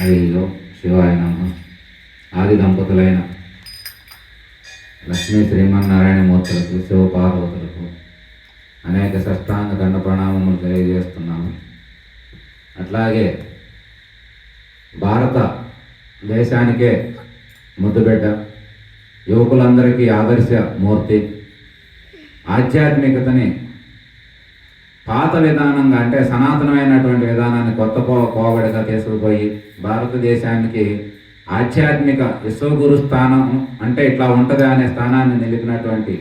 అయ్యో శివాయ నమ. ఆది దంపతులైన లక్ష్మీ శ్రీమన్నారాయణమూర్తులకు, శివపార్వతులకు అనేక షష్టాంగ దండ ప్రణామములు తెలియజేస్తున్నాము. అట్లాగే భారత దేశానికే ముద్దుబిడ్డ, యువకులందరికీ ఆదర్శ మూర్తి, ఆధ్యాత్మికతని పాత విధానంగా అంటే సనాతనమైనటువంటి విధానాన్ని కొత్త పోగడిగా తీసుకుపోయి భారతదేశానికి ఆధ్యాత్మిక విశ్వగురు స్థానం అంటే ఇట్లా ఉంటుంది అనే స్థానాన్ని నిలిపినటువంటి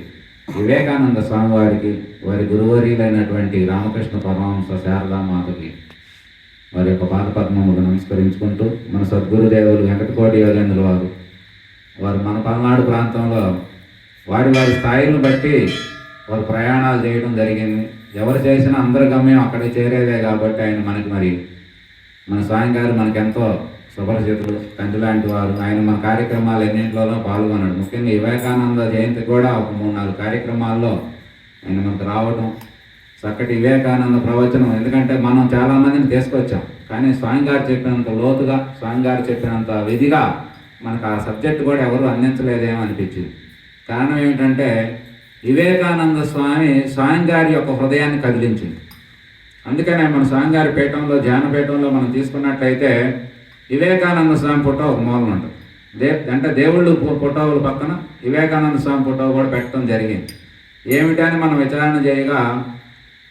వివేకానంద స్వామి వారికి, వారి గురువర్యులైనటువంటి రామకృష్ణ పరమహంస శారదామాతకి వారి యొక్క పాదపద్మములు నమస్కరించుకుంటూ, మన సద్గురుదేవులు వెంకటకోటి యోగేంద్రుల వారు మన పల్నాడు ప్రాంతంలో వారి స్థాయిలను బట్టి వారు ప్రయాణాలు చేయడం జరిగింది. ఎవరు చేసినా అందరి గమ్యం అక్కడికి చేరేదే కాబట్టి ఆయన మన స్వామి గారు మనకెంతో సుపరిచితులు, తండ్రి లాంటి వారు. ఆయన మన కార్యక్రమాలు ఎన్నింటిలోనూ పాల్గొన్నాడు. ముఖ్యంగా వివేకానంద జయంతి కూడా ఒక 3-4 కార్యక్రమాల్లో ఆయన మనకు రావడం, చక్కటి వివేకానంద ప్రవచనం. ఎందుకంటే మనం చాలామందిని తీసుకొచ్చాం, కానీ స్వామి గారు చెప్పినంత లోతుగా, స్వామి గారు చెప్పినంత విధిగా మనకు ఆ సబ్జెక్ట్ కూడా ఎవరు అందించలేదేమో అనిపించింది. కారణం ఏమిటంటే వివేకానంద స్వామి గారి యొక్క హృదయాన్ని కదిలించింది. అందుకనే మన స్వామి గారి పీఠంలో, ధ్యానపీఠంలో మనం తీసుకున్నట్లయితే వివేకానంద స్వామి ఫోటో ఒక మూలన ఉంటుంది. అంటే దేవుళ్ళు ఫోటోల పక్కన వివేకానంద స్వామి ఫోటో కూడా పెట్టడం జరిగింది. ఏమిటని మనం విచారణ చేయగా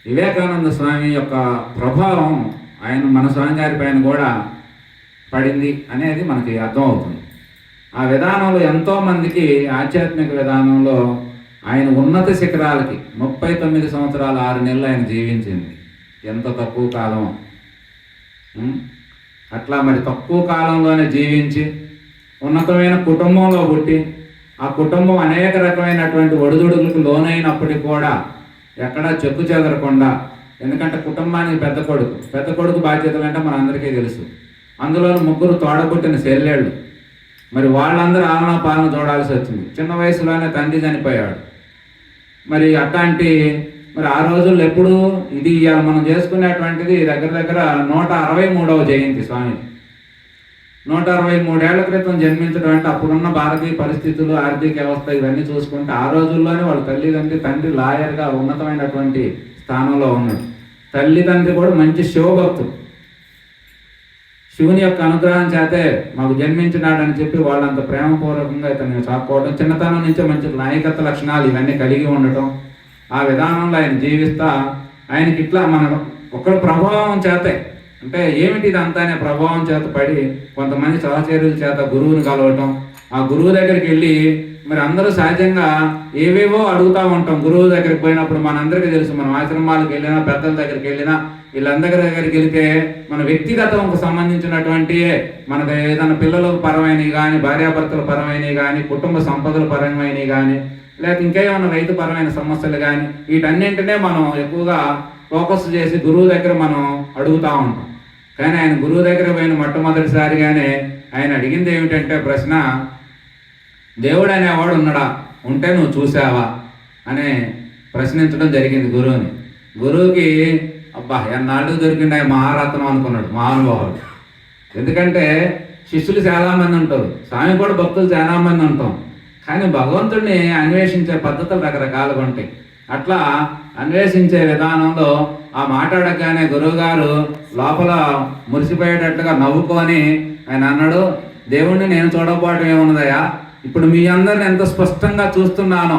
వివేకానంద స్వామి యొక్క ప్రభావం మన స్వామి గారి పైన కూడా పడింది అనేది మనకి అర్థమవుతుంది. ఆ విధానంలో ఎంతోమందికి ఆధ్యాత్మిక విధానంలో ఆయన ఉన్నత శిఖరాలకి 39 సంవత్సరాలు 6 నెలలు ఆయన జీవించింది. ఎంత తక్కువ కాలం! అట్లా తక్కువ కాలంలోనే జీవించి ఉన్నతమైన కుటుంబంలో పుట్టి, ఆ కుటుంబం అనేక రకమైనటువంటి ఒడిదుడుకులకు లోనైనప్పటికీ కూడా ఎక్కడా చెక్కు చెదరకుండా, ఎందుకంటే కుటుంబానికి పెద్ద కొడుకు బాధ్యతలు అంటే మనందరికీ తెలుసు. అందులో 3 తోడబుట్టిన చెల్లెళ్ళు. వాళ్ళందరూ ఆలనా పాలన చూడాల్సి వచ్చింది. చిన్న వయసులోనే తండ్రి చనిపోయాడు. అట్లాంటి ఆ రోజుల్లో ఎప్పుడు ఇది ఇవాళ మనం చేసుకునేటువంటిది దగ్గర 163వ జయంతి స్వామి. 163 ఏళ్ల క్రితం జన్మించడం అంటే అప్పుడున్న భారతీయ పరిస్థితులు, ఆర్థిక వ్యవస్థ ఇవన్నీ చూసుకుంటే ఆ రోజుల్లోనే వాళ్ళ తండ్రి లాయర్గా ఉన్నతమైనటువంటి స్థానంలో ఉన్నాడు. తల్లిదండ్రి కూడా మంచి శివభక్తుడు. శివుని యొక్క అనుగ్రహం చేతే మాకు జన్మించినాడని చెప్పి వాళ్ళంత ప్రేమపూర్వకంగా ఇతన్ని చాపుకోవడం, చిన్నతనం నుంచే మంచి నాయకత్వ లక్షణాలు ఇవన్నీ కలిగి ఉండటం, ఆ విధానంలో ఆయన జీవిస్తా ఆయనకి ఇట్లా మన ఒకరి ప్రభావం చేతే, అంటే ఏమిటి ఇదంతా అనే ప్రభావం చేత పడి కొంతమంది సహచరుల చేత గురువుని కలవటం, ఆ గురువు దగ్గరికి వెళ్ళి అందరూ సహజంగా ఏవేవో అడుగుతూ ఉంటాం. గురువు దగ్గరికి పోయినప్పుడు మనందరికీ తెలుసు, మనం ఆశ్రమాలకు వెళ్ళినా, పెద్దల దగ్గరికి వెళ్ళినా, వీళ్ళందరి దగ్గరికి వెళితే మన వ్యక్తిగతంకు సంబంధించినటువంటి మనకు ఏదైనా పిల్లల పరమైనవి కానీ, భార్యాభర్తల పరమైనవి కానీ, కుటుంబ సంపదల పరమైనవి కానీ, లేకపోతే ఇంకేమైనా రైతు పరమైన సమస్యలు కానీ, వీటన్నింటినే మనం ఎక్కువగా ఫోకస్ చేసి గురువు దగ్గర మనం అడుగుతూ ఉంటాం. కానీ ఆయన గురువు దగ్గర పోయిన మొట్టమొదటిసారిగానే ఆయన అడిగింది ఏమిటంటే ప్రశ్న, దేవుడు అనేవాడు ఉన్నాడా, ఉంటే నువ్వు చూసావా అనే ప్రశ్నించడం జరిగింది గురువుని. గురువుకి అబ్బా ఎన్నాళ్ళు దొరికిండే మహారత్నం అనుకున్నాడు మహానుభావుడు. ఎందుకంటే శిష్యులు చాలామంది ఉంటారు, స్వామి కూడా భక్తులు చాలామంది ఉంటాం, కానీ భగవంతుడిని అన్వేషించే పద్ధతులు రకరకాలుగా ఉంటాయి. అట్లా అన్వేషించే విధానంలో ఆ మాట్లాడగానే గురువుగారు లోపల మురిసిపోయేటట్లుగా నవ్వుకొని ఆయన అన్నాడు, దేవుణ్ణి నేను చూడకపోవడం ఏమున్నదయా, ఇప్పుడు మీ అందరిని ఎంత స్పష్టంగా చూస్తున్నానో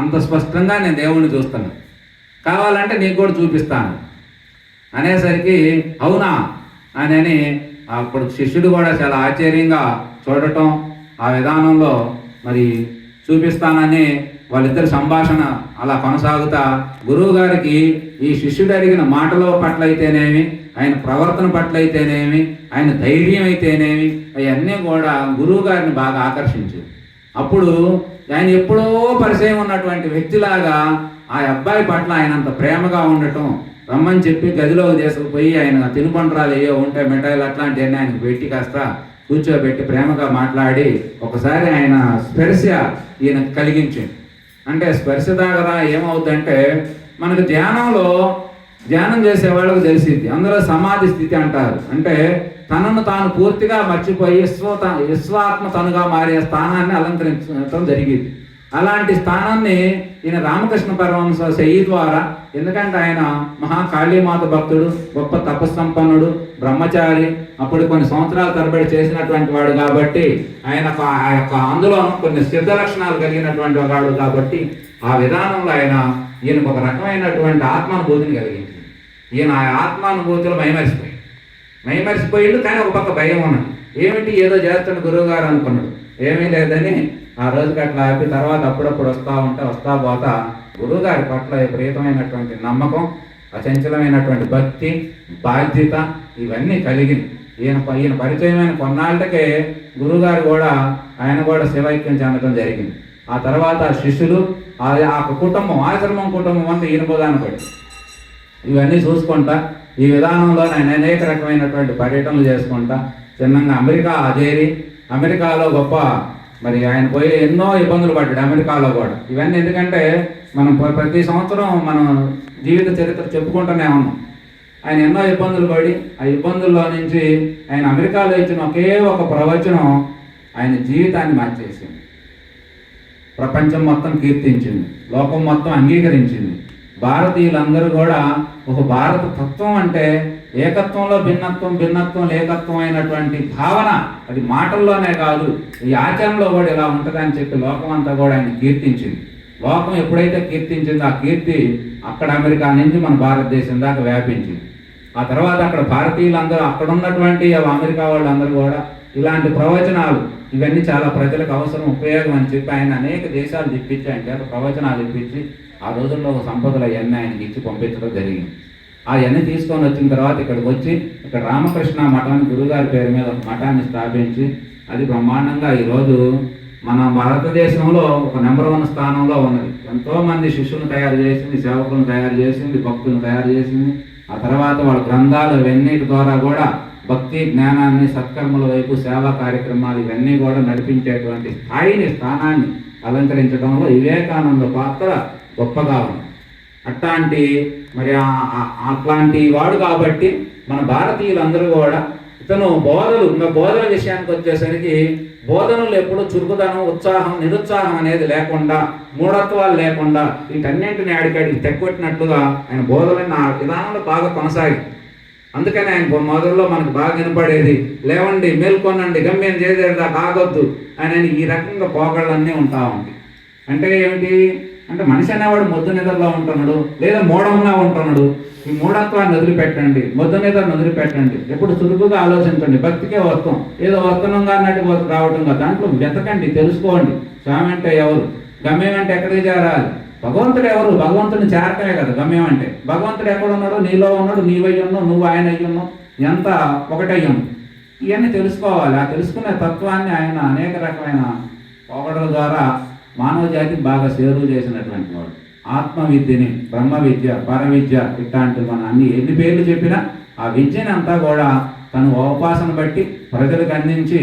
అంత స్పష్టంగా నేను దేవుణ్ణి చూస్తాను, కావాలంటే నీకు కూడా చూపిస్తాను అనేసరికి అవునా అని అప్పుడు శిష్యుడు కూడా చాలా ఆశ్చర్యంగా చూడటం, ఆ విధానంలో చూపిస్తానని వాళ్ళిద్దరి సంభాషణ అలా కొనసాగుతా గురువు గారికి ఈ శిష్యుడు అడిగిన మాటల పట్ల అయితేనేమి, ఆయన ప్రవర్తన పట్ల అయితేనేమి, ఆయన ధైర్యం అయితేనేమి, అవన్నీ కూడా గురువు గారిని బాగా ఆకర్షించింది. అప్పుడు ఆయన ఎప్పుడో పరిచయం ఉన్నటువంటి వ్యక్తిలాగా ఆ అబ్బాయి పట్ల ఆయన అంత ప్రేమగా ఉండటం, రమ్మని చెప్పి గదిలోకి తీసుకుపోయి ఆయన తినుబండరాలు ఏవో ఉంటే మిఠాయిలు అట్లాంటివన్నీ ఆయనకు పెట్టి కాస్త కూర్చోబెట్టి ప్రేమగా మాట్లాడి ఒకసారి ఆయన స్పర్శ ఈయనకు కలిగించింది. అంటే స్పర్శ దాగరా ఏమవుతుందంటే మనకు ధ్యానంలో ధ్యానం చేసే వాళ్ళకు తెలిసిద్ది. అందులో సమాధి స్థితి అంటారు. అంటే తనను తాను పూర్తిగా మర్చిపోయి విశ్వాత్మ తనుగా మారే స్థానాన్ని అలంకరించడం జరిగింది. అలాంటి స్థానాన్ని ఈయన రామకృష్ణ పరమహంస శయ్యి ద్వారా, ఎందుకంటే ఆయన మహాకాళీమాత భక్తుడు, గొప్ప తపస్సంపన్నుడు, బ్రహ్మచారి, అప్పుడు కొన్ని సంవత్సరాల తరబడి చేసినటువంటి వాడు కాబట్టి ఆయన ఆ యొక్క అందులో కొన్ని సిద్ధ లక్షణాలు కలిగినటువంటి వాడు కాబట్టి ఆ విధానంలో ఈయనకు ఒక రకమైనటువంటి ఆత్మానుభూతిని కలిగించింది. ఈయన ఆ ఆత్మానుభూతిలో మైమరిసిపోయిండు. కానీ ఒక పక్క భయం ఉన్నది. ఏమిటి ఏదో చేస్తాడు గురువు గారు అనుకున్నాడు. ఏమీ లేదని ఆ రోజుకి అట్లా ఆపి తర్వాత అప్పుడప్పుడు వస్తా పోతా గురువుగారి పట్ల విపరీతమైనటువంటి నమ్మకం, అచంచలమైనటువంటి భక్తి, బాధ్యత ఇవన్నీ కలిగింది. ఈయన పరిచయమైన కొన్నాళ్ళకే గురువుగారు కూడా ఆయన కూడా శివైక్యం చెందడం జరిగింది. ఆ తర్వాత శిష్యులు, ఆ కుటుంబం, ఆశ్రమం కుటుంబం అంతా ఈయన బోధాన పడి ఇవన్నీ చూసుకుంటా ఈ విధానంలో ఆయన అనేక రకమైనటువంటి పర్యటనలు చేసుకుంటా చిన్నగా అమెరికా చేరి అమెరికాలో గొప్ప మరి ఆయన పోయి ఎన్నో ఇబ్బందులు పడ్డాడు అమెరికాలో కూడా. ఇవన్నీ ఎందుకంటే మనం ప్రతి సంవత్సరం మనం జీవిత చరిత్ర చెప్పుకుంటూనే ఉన్నాం. ఆయన ఎన్నో ఇబ్బందులు పడి ఆ ఇబ్బందుల్లో నుంచి ఆయన అమెరికాలో ఇచ్చిన ఒకే ఒక ప్రవచనం ఆయన జీవితాన్ని మార్చేసింది. ప్రపంచం మొత్తం కీర్తించింది, లోకం మొత్తం అంగీకరించింది. భారతీయులందరూ కూడా ఒక భారత తత్వం అంటే ఏకత్వంలో భిన్నత్వం, భిన్నత్వం ఏకత్వం అయినటువంటి భావన, అది మాటల్లోనే కాదు ఈ ఆచరణలో కూడా ఇలా ఉంటుందని చెప్పి లోకం అంతా కూడా ఆయన కీర్తించింది. లోకం ఎప్పుడైతే కీర్తించిందో ఆ కీర్తి అక్కడ అమెరికా నుంచి మన భారతదేశం దాకా వ్యాపించింది. ఆ తర్వాత అక్కడ భారతీయులందరూ, అక్కడ ఉన్నటువంటి అమెరికా వాళ్ళందరూ కూడా ఇలాంటి ప్రవచనాలు ఇవన్నీ చాలా ప్రజలకు అవసరం, ఉపయోగం అని చెప్పి ఆయన అనేక దేశాలు తిప్పించి ఆయన చేత ప్రవచనాలు ఇప్పించి ఆ రోజుల్లో సంపదలు అవన్నీ ఆయనకి ఇచ్చి పంపించడం జరిగింది. అవన్నీ తీసుకొని వచ్చిన తర్వాత ఇక్కడికి వచ్చి ఇక్కడ రామకృష్ణ మఠాన్ని గురుగారి పేరు మీద ఒక మఠాన్ని స్థాపించి అది బ్రహ్మాండంగా ఈరోజు మన భారతదేశంలో ఒక నెంబర్ 1 స్థానంలో ఉన్నది. ఎంతోమంది శిష్యులను తయారు చేసింది, సేవకులను తయారు చేసింది, భక్తులను తయారు చేసింది. ఆ తర్వాత వాళ్ళ గ్రంథాలు ఇవన్నిటి ద్వారా కూడా భక్తి, జ్ఞానాన్ని, సత్కర్మల వైపు సేవా కార్యక్రమాలు ఇవన్నీ కూడా నడిపించేటువంటి స్థానాన్ని అలంకరించడంలో వివేకానంద పాత్ర గొప్పగా ఉంది. అట్లాంటి వాడు కాబట్టి మన భారతీయులందరూ కూడా ఇతను బోధల విషయానికి వచ్చేసరికి బోధనలు ఎప్పుడు చురుకుదనం, ఉత్సాహం, నిరుత్సాహం అనేది లేకుండా, మూఢత్వాలు లేకుండా వీటన్నింటిని ఆడికాడికి తెక్కొట్టినట్లుగా ఆయన బోధన ఆ విధానంలో బాగా కొనసాగి. అందుకని ఆయన మొదల్లో మనకు బాగా వినపడేది లేవండి, మేల్కొనండి, గమ్యం చేసేదాకా ఆగొద్దు అని ఈ రకంగా పోకళ్ళన్నీ ఉంటా ఉంటాయి. అంటే ఏమిటి అంటే మనిషి అనేవాడు మొద్దు నిద్రలో ఉంటున్నాడు, లేదా మూఢంగా ఉంటున్నాడు. ఈ మూఢత్వాన్ని వదిలిపెట్టండి, మొద్దు నిద్రను వదిలిపెట్టండి, ఎప్పుడు చురుకుగా ఆలోచించండి. భక్తికే వస్తాం, ఏదో వస్తున్నాంగా అన్నట్టు రావటం కదా, దాంట్లో వెతకండి, తెలుసుకోండి. స్వామి అంటే ఎవరు, గమ్యం అంటే ఎక్కడికి చేరాలి, భగవంతుడు ఎవరు, భగవంతుడిని చేరటమే కదా గమ్యం అంటే. భగవంతుడు ఎక్కడ ఉన్నాడు, నీలో ఉన్నాడు, నీవై ఉన్నావు, నువ్వు ఆయన అయ్యున్నావు, ఎంత ఒకటయ్యాము. ఇవన్నీ తెలుసుకోవాలి. ఆ తెలుసుకునే తత్వాన్ని ఆయన అనేక రకమైన పోకడల ద్వారా మానవ జాతికి బాగా సేరువు చేసినటువంటి వాడు. ఆత్మ విద్యని, బ్రహ్మ విద్య, పరవిద్య ఇట్లాంటి మన ఎన్ని పేర్లు చెప్పినా ఆ విద్యని అంతా కూడా తను ఉపాసన బట్టి ప్రజలకు అందించి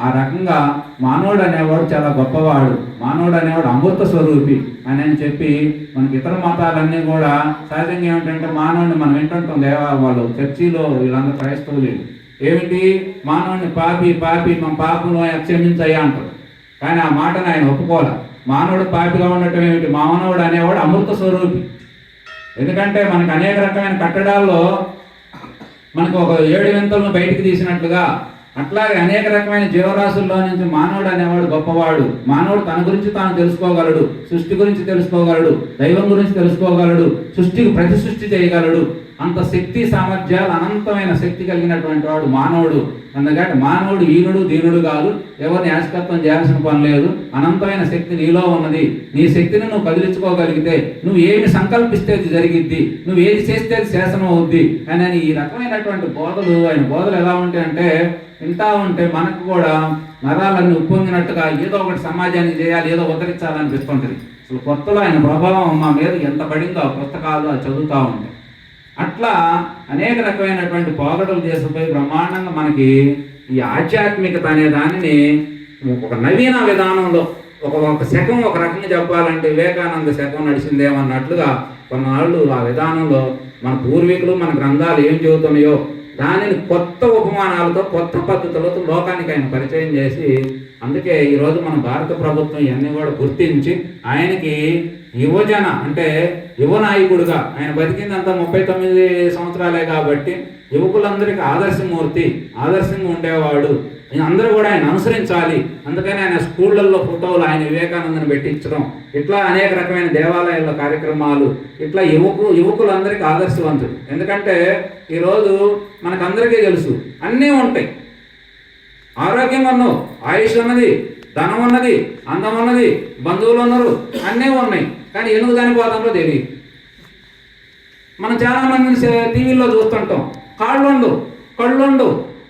ఆ రకంగా మానవుడు అనేవాడు చాలా గొప్పవాడు, మానవుడు అనేవాడు అమృత స్వరూపి అని చెప్పి మనకి ఇతర మతాలన్నీ కూడా సహజంగా ఏమిటంటే మానవుడిని మనం వింటుంటాం. వాళ్ళు చర్చిలో వీళ్ళందరూ క్రైస్తవులు ఏమిటి మానవుడిని పాపి మన పాపను క్షమించయ్యా అంటారు. కానీ ఆ మాటను ఆయన ఒప్పుకోవాలి. మానవుడు పాపిగా ఉండటం ఏమిటి, మానవుడు అనేవాడు అమృత స్వరూపి. ఎందుకంటే మనకు అనేక రకమైన కట్టడాల్లో మనకు ఒక 7 వింతలను బయటికి తీసినట్లుగా అట్లాగే అనేక రకమైన జీవరాశుల్లో నుంచి మానవుడు అనేవాడు గొప్పవాడు. మానవుడు తన గురించి తాను తెలుసుకోగలడు, సృష్టి గురించి తెలుసుకోగలడు, దైవం గురించి తెలుసుకోగలడు, సృష్టికి ప్రతి సృష్టి చేయగలడు. అంత శక్తి సామర్థ్యాలు, అనంతమైన శక్తి కలిగినటువంటి వాడు మానవుడు. అందుకని మానవుడు ఈనుడు దీనుడు కాదు, ఎవరిని యాశకత్వం చేయాల్సిన పని లేదు. అనంతమైన శక్తి నీలో ఉన్నది. నీ శక్తిని నువ్వు కదిలించుకోగలిగితే, నువ్వు ఏమి సంకల్పిస్తే అది జరిగిద్ది, నువ్వు ఏది చేస్తే అది శాసనం అవుద్ది అని ఈ రకమైనటువంటి బోధలు. ఆయన బోధలు ఎలా ఉంటాయంటే వింటా ఉంటే మనకు కూడా నరాలన్నీ ఉప్పొంగినట్టుగా ఏదో ఒకటి సమాజానికి చేయాలి, ఏదో ఉద్ధరించాలనిపిస్తుంటుంది. అసలు కొత్తలో ఆయన ప్రభావం మా మీద ఎంత పడిందో ఆ పుస్తకాలు చదువుతూ ఉంటాయి. అట్లా అనేక రకమైనటువంటి పోగడలు చేసిపోయి బ్రహ్మాండంగా మనకి ఈ ఆధ్యాత్మికత అనే దానిని ఒక నవీన విధానంలో ఒక శకం ఒక రకంగా చెప్పాలంటే వివేకానంద శకం నడిచిందేమన్నట్లుగా కొన్నాళ్ళు ఆ విధానంలో మన పూర్వీకులు మన గ్రంథాలు ఏం చెబుతున్నాయో దానిని కొత్త ఉపమానాలతో కొత్త పద్ధతులతో లోకానికి ఆయన పరిచయం చేసి, అందుకే ఈరోజు మన భారత ప్రభుత్వం ఇవన్నీ కూడా గుర్తించి ఆయనకి యువజన అంటే యువ నాయకుడుగా, ఆయన బతికిందంతా 39 సంవత్సరాలే కాబట్టి యువకులందరికీ ఆదర్శమూర్తి, ఆదర్శంగా ఉండేవాడు, అందరూ కూడా ఆయన అనుసరించాలి. అందుకని ఆయన స్కూళ్ళల్లో ఫోటోలు ఆయన వివేకానందని పెట్టించడం, ఇట్లా అనేక రకమైన దేవాలయాల్లో కార్యక్రమాలు, ఇట్లా యువకులందరికీ ఆదర్శవంతుడు. ఎందుకంటే ఈరోజు మనకందరికీ తెలుసు అన్నీ ఉంటాయి, ఆరోగ్యం ఉన్నావు, ఆయుష్ ఉన్నది, ధనం ఉన్నది, అందం ఉన్నది, బంధువులు ఉన్నారు, అన్నీ ఉన్నాయి, కానీ ఎందుకు చనిపోతాంలో తెలియదు. మనం చాలామందిని టీవీల్లో చూస్తుంటాం, కాళ్ళుండు, కళ్ళుండు,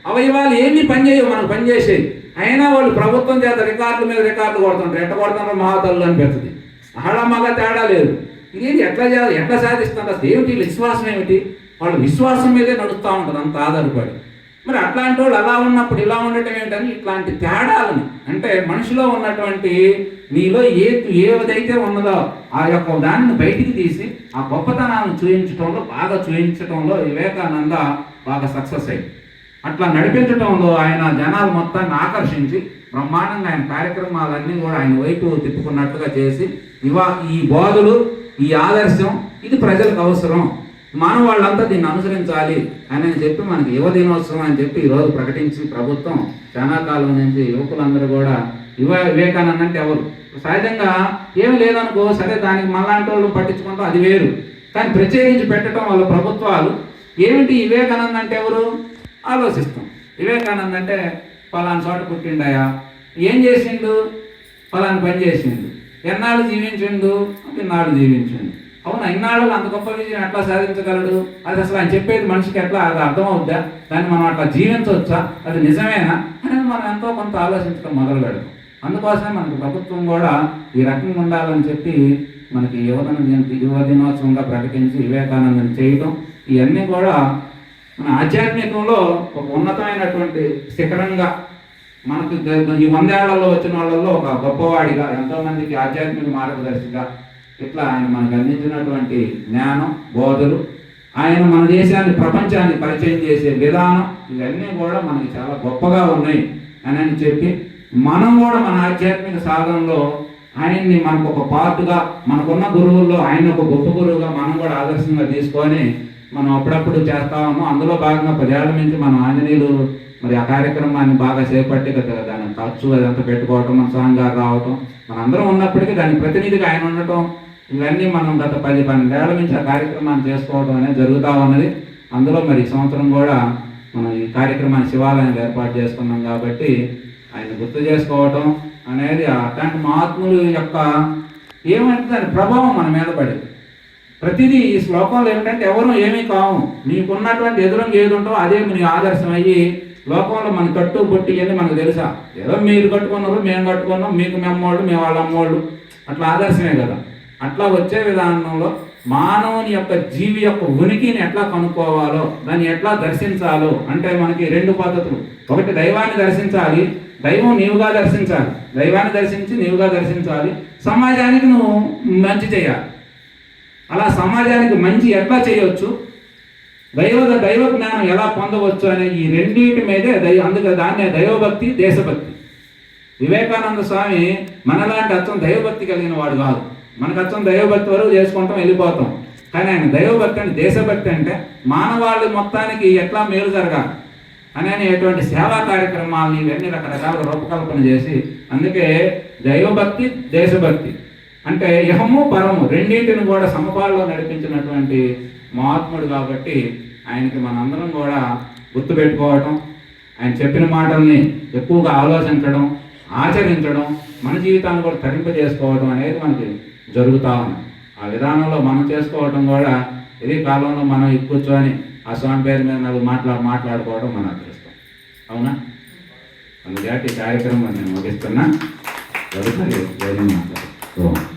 అవయవాలు ఏమీ పనిచేయవు, మనకు పనిచేసేవి, అయినా వాళ్ళు ప్రభుత్వం చేత రికార్డుల మీద రికార్డులు కొడుతుంటారు. ఎట్ట కొడుతున్నారో మహాతల్లు అనిపిస్తుంది. ఆడ మగ తేడా లేదు. ఇది ఎట్లా సాధిస్తుంది అసలు? ఏమిటి విశ్వాసం ఏమిటి? వాళ్ళు విశ్వాసం మీదే నడుస్తూ ఉంటుంది అంత ఆధారపడి. మరి అట్లాంటి వాళ్ళు అలా ఉన్నప్పుడు ఇలా ఉండటం ఏంటని ఇట్లాంటి తేడాలని, అంటే మనిషిలో ఉన్నటువంటి నీలో ఏదైతే ఉన్నదో ఆ యొక్క దానిని బయటికి తీసి ఆ గొప్పతనాన్ని చూయించడంలో వివేకానంద బాగా సక్సెస్ అయ్యింది. అట్లా నడిపించడంలో ఆయన జనాలు మొత్తాన్ని ఆకర్షించి బ్రహ్మాండంగా ఆయన కార్యక్రమాలన్నీ కూడా ఆయన వైపు తిప్పుకున్నట్టుగా చేసి ఈ బోధలు, ఈ ఆదర్శం ఇది ప్రజలకు అవసరం, మనం వాళ్ళంతా దీన్ని అనుసరించాలి అని చెప్పి మనకి యువ దినోత్సవం అని చెప్పి ఈరోజు ప్రకటించి ప్రభుత్వం చాలా కాలం నుంచి యువకులందరూ కూడా వివేకానంద అంటే ఎవరు సహజంగా ఏమి లేదనుకో, సరే దానికి మళ్ళాంటి వాళ్ళు పట్టించుకుంటాం, అది వేరు. కానీ ప్రత్యేకించి పెట్టడం వాళ్ళ ప్రభుత్వాలు ఏమిటి వివేకానంద అంటే ఎవరు ఆలోచిస్తాం. వివేకానంద అంటే పలానా చోట పుట్టిండయా, ఏం చేసిండు, పలానా పని చేసిండు, ఎన్నాళ్ళు జీవించిండు, ఇన్నాళ్ళు జీవించిండు. అవునా, ఇన్నాళ్ళు అంత గొప్ప విజయం ఎట్లా సాధించగలడు? అది అసలు ఆయన చెప్పేది మనిషికి ఎట్లా అది అర్థమవుద్దా? దాన్ని మనం అట్లా జీవించవచ్చా? అది నిజమేనా అనేది మనం ఎంతో కొంత ఆలోచించడం మొదలు పెడతాం. అందుకోసమే మనకు ప్రభుత్వం కూడా ఈ రకంగా ఉండాలని చెప్పి మనకి యువ దినోత్సవంగా ప్రకటించి వివేకానందని చేయడం, ఇవన్నీ కూడా మన ఆధ్యాత్మికంలో ఒక ఉన్నతమైనటువంటి శిఖరంగా మనకు ఈ 100 ఏళ్లలో వచ్చిన వాళ్ళల్లో ఒక గొప్పవాడిగా, ఎంతోమందికి ఆధ్యాత్మిక మార్గదర్శిగా ఇట్లా ఆయన మనకు అందించినటువంటి జ్ఞానం, బోధలు, ఆయన మన దేశాన్ని ప్రపంచాన్ని పరిచయం చేసే విధానం, ఇవన్నీ కూడా మనకి చాలా గొప్పగా ఉన్నాయి అని చెప్పి మనం కూడా మన ఆధ్యాత్మిక సాధనలో ఆయన్ని మనకు ఒక పార్ట్గా, మనకున్న గురువుల్లో ఆయన ఒక గొప్ప గురువుగా మనం కూడా ఆదర్శంగా తీసుకొని మనం అప్పుడప్పుడు చేస్తాము. అందులో భాగంగా 10 ఏళ్ల నుంచి మనం ఆంజనేయులు మరి ఆ కార్యక్రమాన్ని బాగా చేపట్టి దాని ఖర్చు అదంతా పెట్టుకోవటం, మన స్వామి గారు రావటం, మనందరం ఉన్నప్పటికీ దానికి ప్రతినిధిగా ఆయన ఉండటం, ఇవన్నీ మనం గత 10-12 ఏళ్ల నుంచి ఆ కార్యక్రమాన్ని చేసుకోవడం అనేది జరుగుతూ ఉన్నది. అందులో మరి ఈ సంవత్సరం కూడా మనం ఈ కార్యక్రమాన్ని శివాలయంలో ఏర్పాటు చేసుకున్నాం కాబట్టి ఆయన గుర్తు చేసుకోవటం అనేది అట్లాంటి మహాత్ముల యొక్క ఏమంటే దాని ప్రభావం మన మీద పడేది. ప్రతిదీ ఈ శ్లోకంలో ఏమిటంటే ఎవరు ఏమీ కావు, నీకున్నటువంటి ఎదురంగా ఏది ఉంటో అదే నీ ఆదర్శం అయ్యి లోకంలో మన కట్టు బొట్టి అని మనకు తెలుసా? ఏదో మీరు కట్టుకున్నారు, మేము కట్టుకున్నాం, మీకు మెమ్మోళ్ళు, మేము వాళ్ళ అమ్మోళ్ళు, అట్లా ఆదర్శమే కదా. అట్లా వచ్చే విధానంలో మానవుని యొక్క జీవి యొక్క ఉనికిని ఎట్లా కనుక్కోవాలో, దాన్ని ఎట్లా దర్శించాలో అంటే మనకి 2 పద్ధతులు. ఒకటి దైవాన్ని దర్శించాలి, దైవం నీవుగా దర్శించాలి, దైవాన్ని దర్శించి నీవుగా దర్శించాలి, సమాజానికి నువ్వు మంచి చేయాలి. అలా సమాజానికి మంచి ఎట్లా చేయవచ్చు, దైవ జ్ఞానం ఎలా పొందవచ్చు అనే ఈ రెండింటి మీదే అందుకే దాన్నే దైవభక్తి, దేశభక్తి. వివేకానంద స్వామి మనలాంటి అచ్చం దైవభక్తి కలిగిన వాడు కాదు. మనకు అచ్చం దైవభక్తి వరకు చేసుకుంటాం, వెళ్ళిపోతాం. కానీ ఆయన దైవభక్తి అంటే, దేశభక్తి అంటే మానవాళి మొత్తానికి ఎట్లా మేలు జరగాలి అనేటువంటి సేవా కార్యక్రమాలని ఇవన్నీ రకరకాల రూపకల్పన చేసి, అందుకే దైవభక్తి, దేశభక్తి అంటే యహము పరము రెండింటిని కూడా సమపాల్లో నడిపించినటువంటి మహాత్ముడు కాబట్టి ఆయనకి మనందరం కూడా గుర్తుపెట్టుకోవటం, ఆయన చెప్పిన మాటల్ని ఎక్కువగా ఆలోచించడం, ఆచరించడం, మన జీవితాన్ని కూడా తరింపజేసుకోవడం అనేది మనకి జరుగుతూ ఉంది. ఆ విధానంలో మనం చేసుకోవటం కూడా ఇది కాలంలో మనం కూర్చొని ఆ స్వామి పేరు మీద మాట్లాడుకోవడం మన అదృష్టం. అవునా? అందుకే ఈ కార్యక్రమం నేను ముగిస్తున్నా. మాట్లాడు